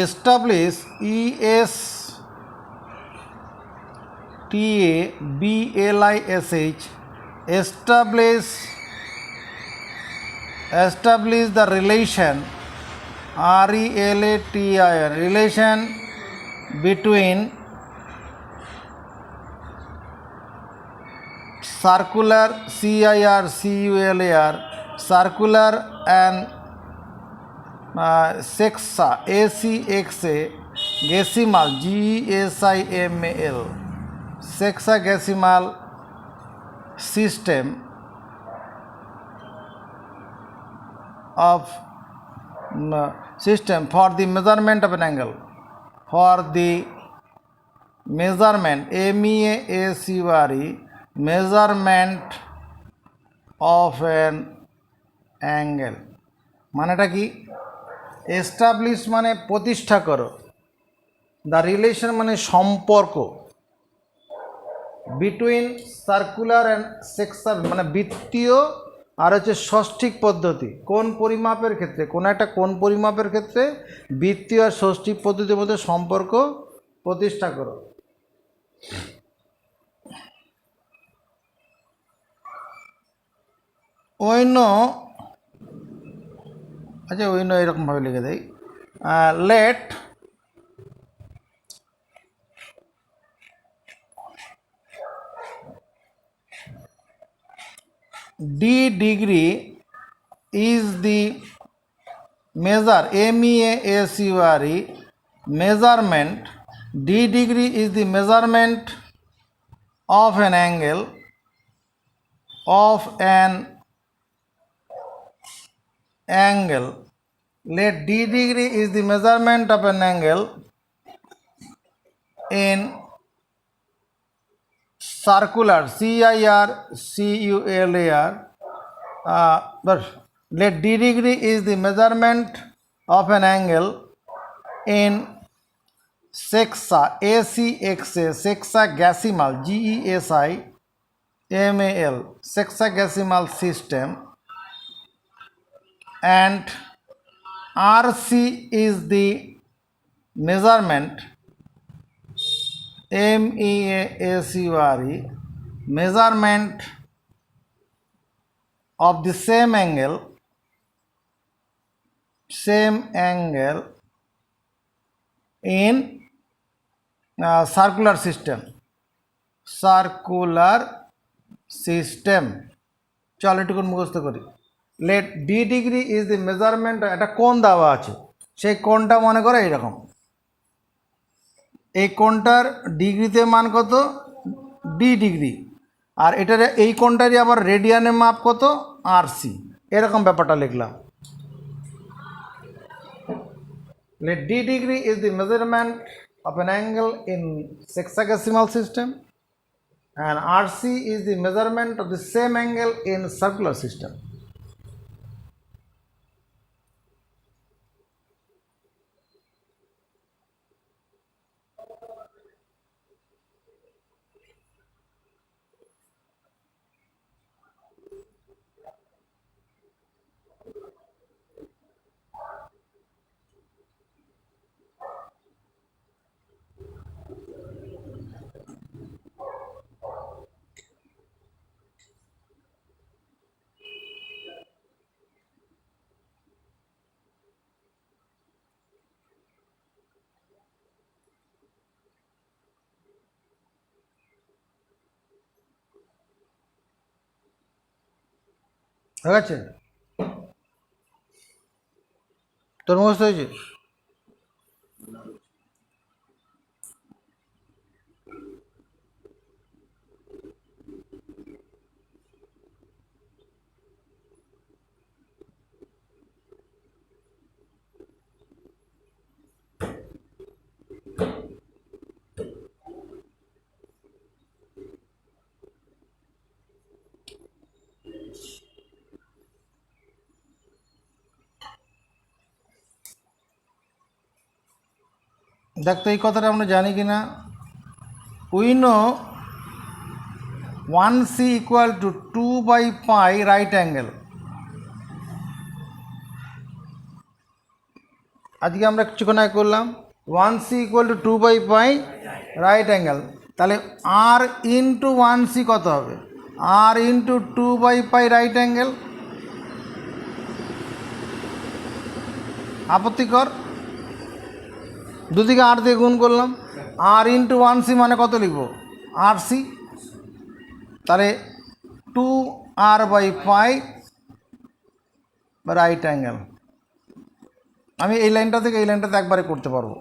establish establish the relation relation between circular circular and sexa gesimal gesimal sexagesimal system of for the measurement of an angle, for the measurement measurement of an angle মানেটা কি? Establish মানে প্রতিষ্ঠা করো, the relation মানে সম্পর্ক, between circular and সেক্সার মানে বৃত্তীয় আর হচ্ছে ষষ্ঠিক পদ্ধতি। কোন পরিমাপের ক্ষেত্রে? কোনো একটা কোন পরিমাপের ক্ষেত্রে বৃত্তীয় আর ষষ্ঠিক পদ্ধতির মধ্যে সম্পর্ক প্রতিষ্ঠা করো। অন্য আচ্ছা অন্য এরকমভাবে লিখে দেয়, late d degree is the measurement. D degree is the measurement of an angle let d degree is the measurement of an angle in circular but let d degree is the measurement of an angle in sexagesimal sexagesimal system, and RC is the measurement measurement of the same angle in circular system চল এটুকুন মুখস্থ করি। Let the degree is the measurement, একটা কোণ দেওয়া আছে, সেই কোণটা মনে করো এইরকম, এই কোণটার ডিগ্রিতে মান কত? ডি ডিগ্রি, আর এটার এই কোণটারই আবার রেডিয়ানে মাপ কত? RC। এরকম ব্যাপারটা লিখলাম। Let d degree is the measurement of an angle in sexagesimal system and RC is the measurement of the same angle in circular system. হয়ে গেছে? তোর মুখস্থ হয়েছে? দেখ তো এই কথাটা আমরা জানি কি না? We know 1C equal to 2 by pi right angle. আজকে আমরা কিছুক্ষণ আগে করলাম 1c ইকুয়াল টু 2/পাই রাইট অ্যাঙ্গেল, তাহলে আর ইন্টু 1c কত হবে? আর ইন্টু 2/পাই রাইট অ্যাঙ্গেল। আপত্তিকর? দুদিকে আর দিয়ে গুণ করলাম, আর ইন্টু 1c মানে কত লিখব? rc। তাহলে 2r/পাই রাইট অ্যাঙ্গেল। আমি এই লাইনটা থেকে এই লাইনটাতে একবারে করতে পারবো।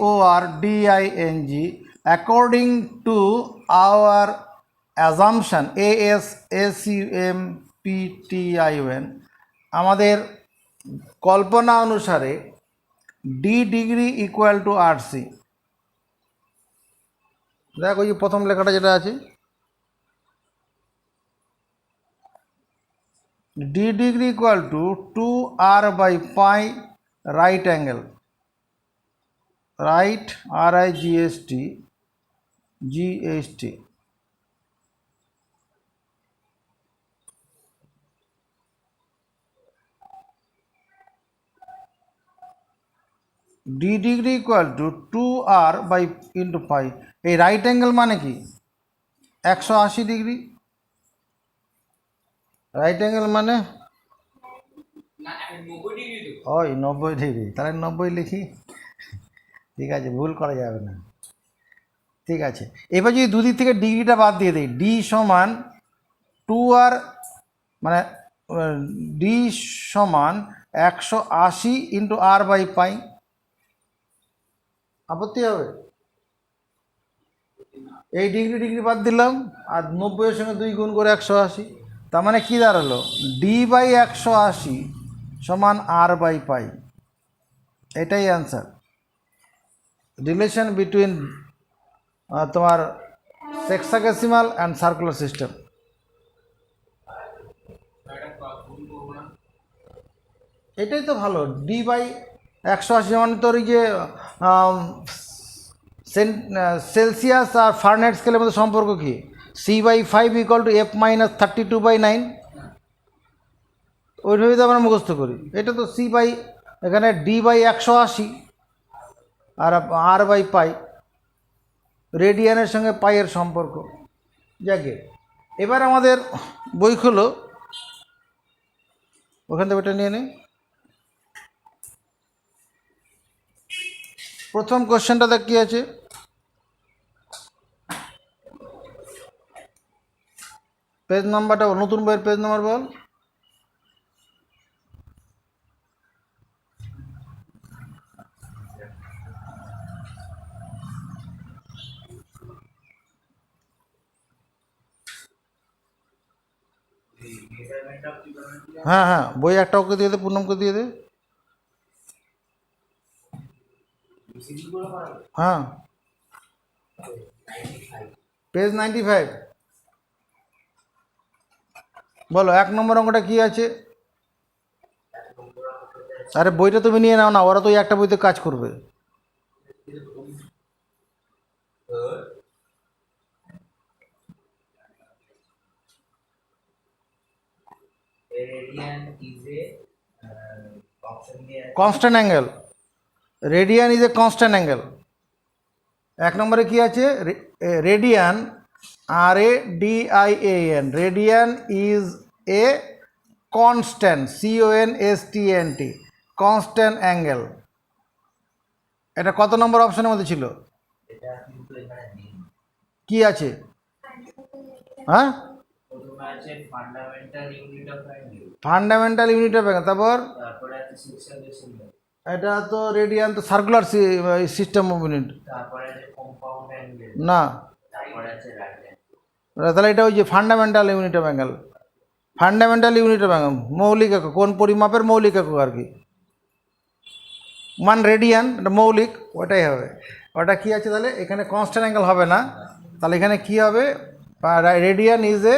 ACCORDING according to our assumption ASACMPTION আমাদের কল্পনা অনুসারে D degree equal to RC. দেখো এই প্রথম লেখাটা যেটা আছে, ডি ডিগ্রি ইকুয়াল টু 2r/পাই right angle, right RIGST D degree equal to 2r/পাই। এই রাইট অ্যাঙ্গেল মানে কি? 180 ডিগ্রি। রাইট অ্যাঙ্গেল মানে ওই 90 ডিগ্রি, তাহলে 90 লিখি। ঠিক আছে, ভুল করা যাবে না। ঠিক আছে, এবার যদি দুদিক থেকে ডিগ্রিটা বাদ দিয়ে দিই, ডি সমান 2r মানে ডি সমান 180 ইন্টু r/পাই। আপত্তি হবে? এই ডিগ্রি ডিগ্রি বাদ দিলাম, আর 90-এর সঙ্গে 2 গুণ করে 180। তার মানে কী দাঁড়ালো? d/180 সমান r/পাই। এটাই অ্যান্সার। রিলেশন বিটুইন তোমার সেক্সাডেসিমাল অ্যান্ড সার্কুলার সিস্টেম। এটাই তো ভালো। d/180 মানে তোর এই যে সেলসিয়াস আর ফারেনহাইট স্কেলের মধ্যে সম্পর্ক কি? c/5 equal to f-32/9। ওইভাবেই তো আমরা মুখস্থ করি। এটা তো এখানে d/180 আর r/পাই, রেডিয়ানের সঙ্গে পাইয়ের সম্পর্ক। যাকে এবার আমাদের বই খুলো, ওখান থেকে ওটা নিয়ে নে। প্রথম কোশ্চেনটা দেখ কি আছে। পেজ নাম্বারটা নতুন বইয়ের পেজ নাম্বার বল। হ্যাঁ হ্যাঁ, বই একটা ওকে দিয়ে দে, পূর্ণমকে দিয়ে দে। হ্যাঁ, পেজ 95। বলো 1 নম্বর অঙ্কটা কি আছে? আরে বইটা তুমি নিয়ে নাও না, ওরা তো একটা বইতে কাজ করবে। Constant angle, radian is a constant angle. 1 নম্বরে কি আছে? Radian, RADIAN, radian is a constant, CONSTANT, constant angle. এটা কত নম্বর অপশনের মধ্যে ছিল? কি আছে? হ্যাঁ, ফান্ডামেন্টাল ইউনিট অফ অ্যাঙ্গেল। তারপর এটা তো রেডিয়ান তো সার্কুলার সিস্টেম অফ ইউনিট না, তাহলে এটা ওই যে fundamental unit of angle. Fundamental unit of angle মৌলিক একক, কোন পরিমাপের মৌলিক একক আর কি। রেডিয়ান, এটা মৌলিক, ওটাই হবে। ওটা কি আছে তাহলে? এখানে কনস্ট্যান্ট অ্যাঙ্গেল হবে না, তাহলে এখানে কি হবে? Radian is a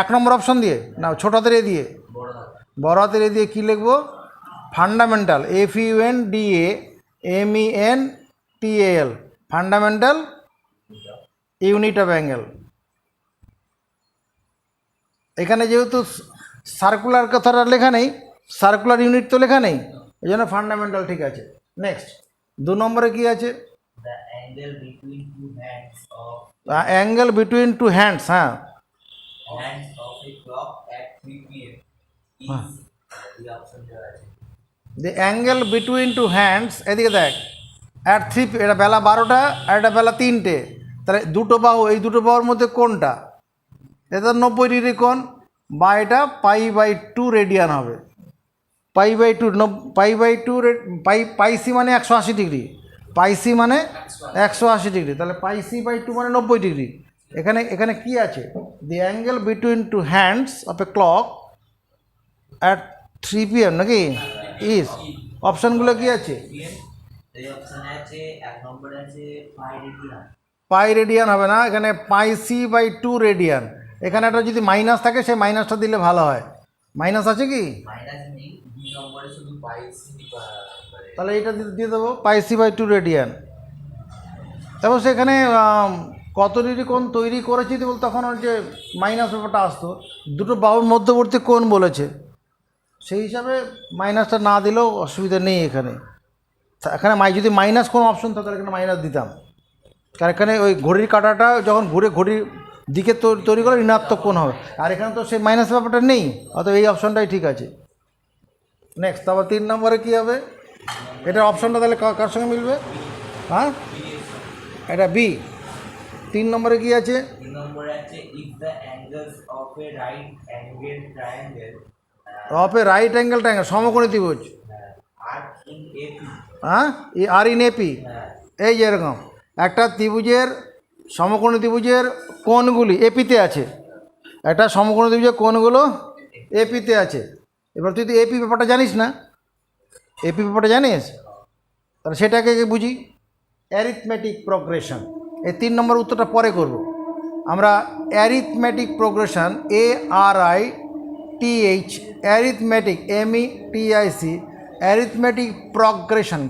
1 number option দিয়ে না, ছোট হাতের এ দিয়ে, বড় হাতের এ দিয়ে কী লিখবো? Fundamental, FUNDAMENTAL, fundamental unit of angle. এখানে যেহেতু সার্কুলার কথাটা লেখা নেই, সার্কুলার ইউনিট তো লেখা নেই, এই জন্য ফান্ডামেন্টাল ঠিক আছে। নেক্সট 2 নম্বরে কি আছে? Angle between two hands. হ্যাঁ, the angle between two hands, এদিকে দেখ, অ্যাট 3, এটা বেলা 12টা আর এটা বেলা 3টে, তাহলে দুটো বাহু, এই দুটো বাহুর মধ্যে কোনটা? এটা 90 ডিগ্রি কোণ, বা এটা π/2 রেডিয়ান হবে। π/2, π/2, πc মানে 180 ডিগ্রি, πc মানে 180 ডিগ্রি, তাহলে πc/2 মানে 90 ডিগ্রি। এখানে কি আছে? The angle between two hands of a clock at 3 PM নাকি ইজ, অপশানগুলো কি আছে? পাই রেডিয়ান হবে না, এখানে πc/2 রেডিয়ান। এখানে একটা যদি মাইনাস থাকে, সেই মাইনাসটা দিলে ভালো হয়। মাইনাস আছে কি? তাহলে এটা দিয়ে দেবো πc/2 রেডিয়ান। এবং সেখানে কত ডিগ্রি কোণ তৈরি করেছি তখন ওর যে মাইনাস ব্যাপারটা আসতো, দুটো বাহুর মধ্যবর্তী কোণ বলেছে, সেই হিসাবে মাইনাসটা না দিলেও অসুবিধা নেই। এখানে যদি মাইনাস কোনো অপশন থাকে তাহলে এখানে মাইনাস দিতাম, কারণ এখানে ওই ঘড়ির কাঁটাটা যখন ঘুরে ঘড়ির দিকে তৈরি করে ঋণাত্মক কোণ হবে, আর এখানে তো সেই মাইনাস ব্যাপারটা নেই, অতএব এই অপশনটাই ঠিক আছে। নেক্সট, তারপর 3 নম্বরে কী হবে? এটা অপশনটা তাহলে কার সঙ্গে মিলবে? হ্যাঁ, এটা বি। 3 নম্বরে কি আছে? Of A right angle triangle, সমকোণী ত্রিভুজ। হ্যাঁ, আর ইন এপি, এই যে এরকম একটা ত্রিভুজের, সমকোণী ত্রিভুজের কোণগুলি এপিতে আছে, একটা সমকোণী ত্রিভুজের কোণগুলো এপিতে আছে। এবার তুই তো এপি ব্যাপারটা জানিস না, এপি ব্যাপারটা জানিস, তাহলে সেটাকে বুঝি অ্যারিথমেটিক প্রোগ্রেশন। এই 3 নম্বর উত্তরটা পরে করব আমরা। Arithmetic progression, ARITH, arithmetic METIC, arithmetic progression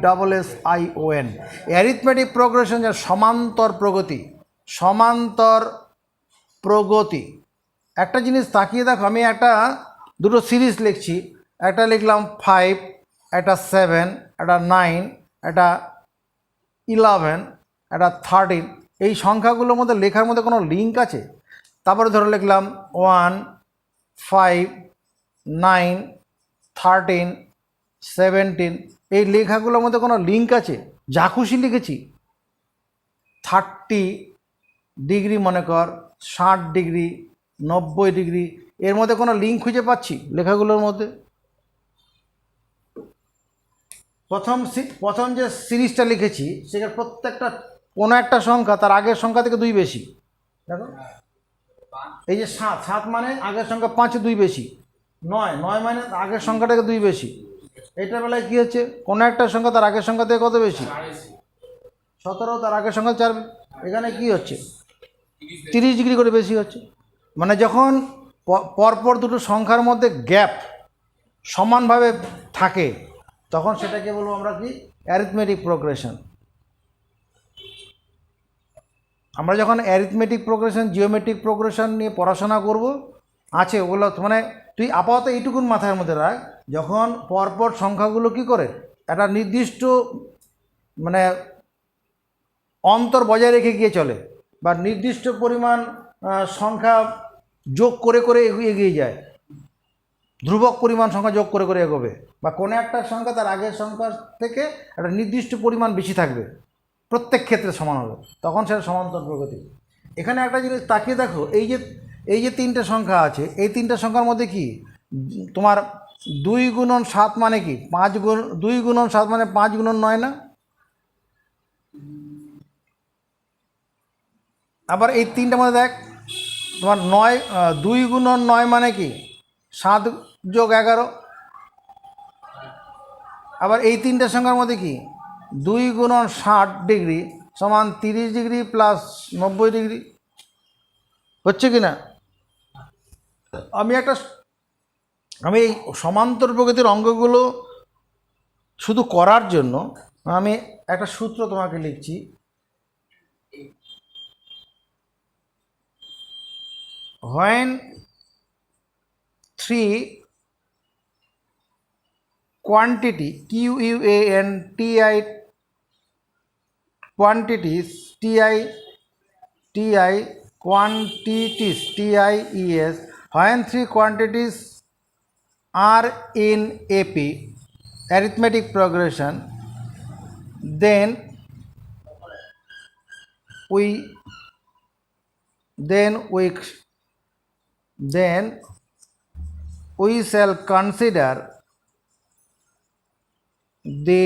PROGRESSION। Arithmetic progression যা সমান্তর প্রগতি, সমান্তর প্রগতি। একটা জিনিস তাকিয়ে দেখো, আমি দুটো সিরিজ লিখছি, একটা লিখলাম 5, একটা 7, একটা 9, একটা 11, একটা 13। এই সংখ্যাগুলোর মধ্যে লেখার মধ্যে কোনো লিঙ্ক আছে? তারপরে ধরে লিখলাম 1, 5, 9, 13, 17। এই লেখাগুলোর মধ্যে কোনো লিঙ্ক আছে? যা খুশি লিখেছি। 30 ডিগ্রি মনে কর, 60 ডিগ্রি, 90 ডিগ্রি, এর মধ্যে কোনো লিঙ্ক খুঁজে পাচ্ছি লেখাগুলোর মধ্যে? প্রথম যে সিরিজটা লিখেছি সেখানে প্রত্যেকটা কোনো একটা সংখ্যা তার আগের সংখ্যা থেকে 2 বেশি। দেখো, এই যে 7 মানে আগের সংখ্যা 5 2 বেশি, 9 মানে আগের সংখ্যা থেকে 2 বেশি। এইটার বেলায় কী হচ্ছে? কোনো একটা সংখ্যা তার আগের সংখ্যা থেকে কত বেশি? 17 তার আগের সংখ্যা 4। এখানে কি হচ্ছে? 30 ডিগ্রি করে বেশি হচ্ছে। মানে যখন পরপর দুটো সংখ্যার মধ্যে গ্যাপ সমানভাবে থাকে, তখন সেটাকে বলবো আমরা কি? Arithmetic progression. আমরা যখন অ্যারিথমেটিক প্রোগ্রেশন, জিওমেট্রিক প্রোগ্রেশন নিয়ে পড়াশোনা করব, আছে ওগুলো, মানে তুই আপাতত এইটুকুন মাথার মধ্যে রাখ, যখন পরপর সংখ্যাগুলো কি করে একটা নির্দিষ্ট মানে অন্তর বজায় রেখে গিয়ে চলে, বা নির্দিষ্ট পরিমাণ সংখ্যা যোগ করে করে এগিয়ে যায়, ধ্রুবক পরিমাণ সংখ্যা যোগ করে করে এগোবে, বা কোনো একটা সংখ্যা তার আগের সংখ্যার থেকে একটা নির্দিষ্ট পরিমাণ বেশি থাকবে, প্রত্যেক ক্ষেত্রে সমান হবে, তখন সেটা সমান্তর প্রগতি। এখানে একটা জিনিস তাকিয়ে দেখো, এই যে 3টে সংখ্যা আছে, এই 3টে সংখ্যার মধ্যে কি তোমার 2 গুণন 7 মানে কি 2 গুণন 7 মানে 5 গুণন 9 না? আবার এই 3টার মধ্যে দেখ, তোমার 2 গুণন 9 মানে কি 7 যোগ 11। আবার এই 3টে সংখ্যার মধ্যে কি 2 গুণন 60 ডিগ্রি সমান 30 ডিগ্রি প্লাস 90 ডিগ্রি, হচ্ছে কি না? আমি একটা আমি এই সমান্তর প্রকৃতির অঙ্কগুলো শুধু করার জন্য আমি একটা সূত্র তোমাকে লিখছি। when three quantity quantities when three quantities are in AP arithmetic progression, then we shall consider the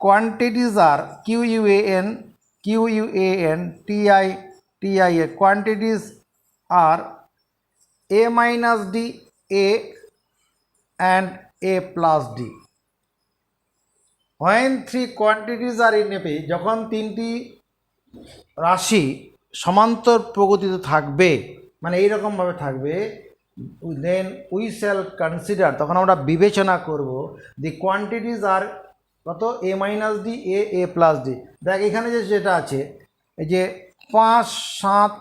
quantities are quantities are A minus D, A and A plus D. when three quantities are in AP, যখন তিনটি রাশি সমান্তর প্রগতিতে থাকবে, মানে এইরকমভাবে থাকবে, then we shall consider, তখন আমরা বিবেচনা করব দি কোয়ান্টিটিজ আর কত, এ মাইনাস ডি, এ প্লাস ডি। দেখ এখানে যেটা আছে, এই যে 5 7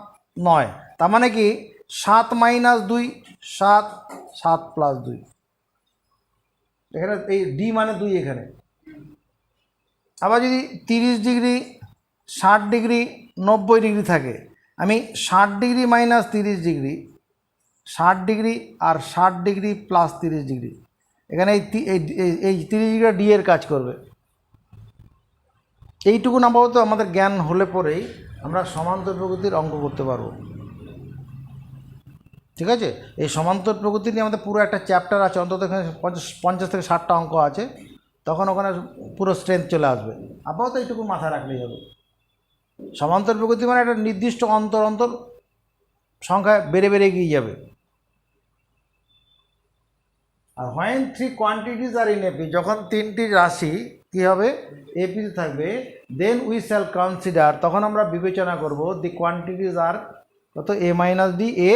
9, তার মানে কি 7 মাইনাস 2 7, 7 প্লাস 2, এখানে এই ডি মানে 2 এখানে। আবার যদি 30 ডিগ্রি 60 ডিগ্রি 90 ডিগ্রি থাকে, আমি 60 ডিগ্রি মাইনাস 30 ডিগ্রি, 60 ডিগ্রি আর 60 ডিগ্রি প্লাস 30 ডিগ্রি, এখানে এই 30 ডিগ্রি ডি এর কাজ করবে। এইটুকু আপাতত আমাদের জ্ঞান হলে পরেই আমরা সমান্তর প্রকৃতির অঙ্ক করতে পারবো। ঠিক আছে, এই সমান্তর প্রকৃতি নিয়ে আমাদের পুরো একটা চ্যাপ্টার আছে, অন্তত এখানে 50 থেকে 60টা অঙ্ক আছে, তখন ওখানে পুরো স্ট্রেংথ চলে আসবে। আপাতত এইটুকু মাথায় রাখলেই হবে। সমান্তর প্রকৃতি মানে একটা নির্দিষ্ট অন্তর সংখ্যা বেড়ে গিয়ে যাবে। আর when three quantities are in AP, যখন তিনটি রাশি কী হবে, এপিতে থাকবে, দেন উই শ্যাল কনসিডার, তখন আমরা বিবেচনা করব দি কোয়ান্টিটিজ আর কত, এ মাইনাস ডি, এ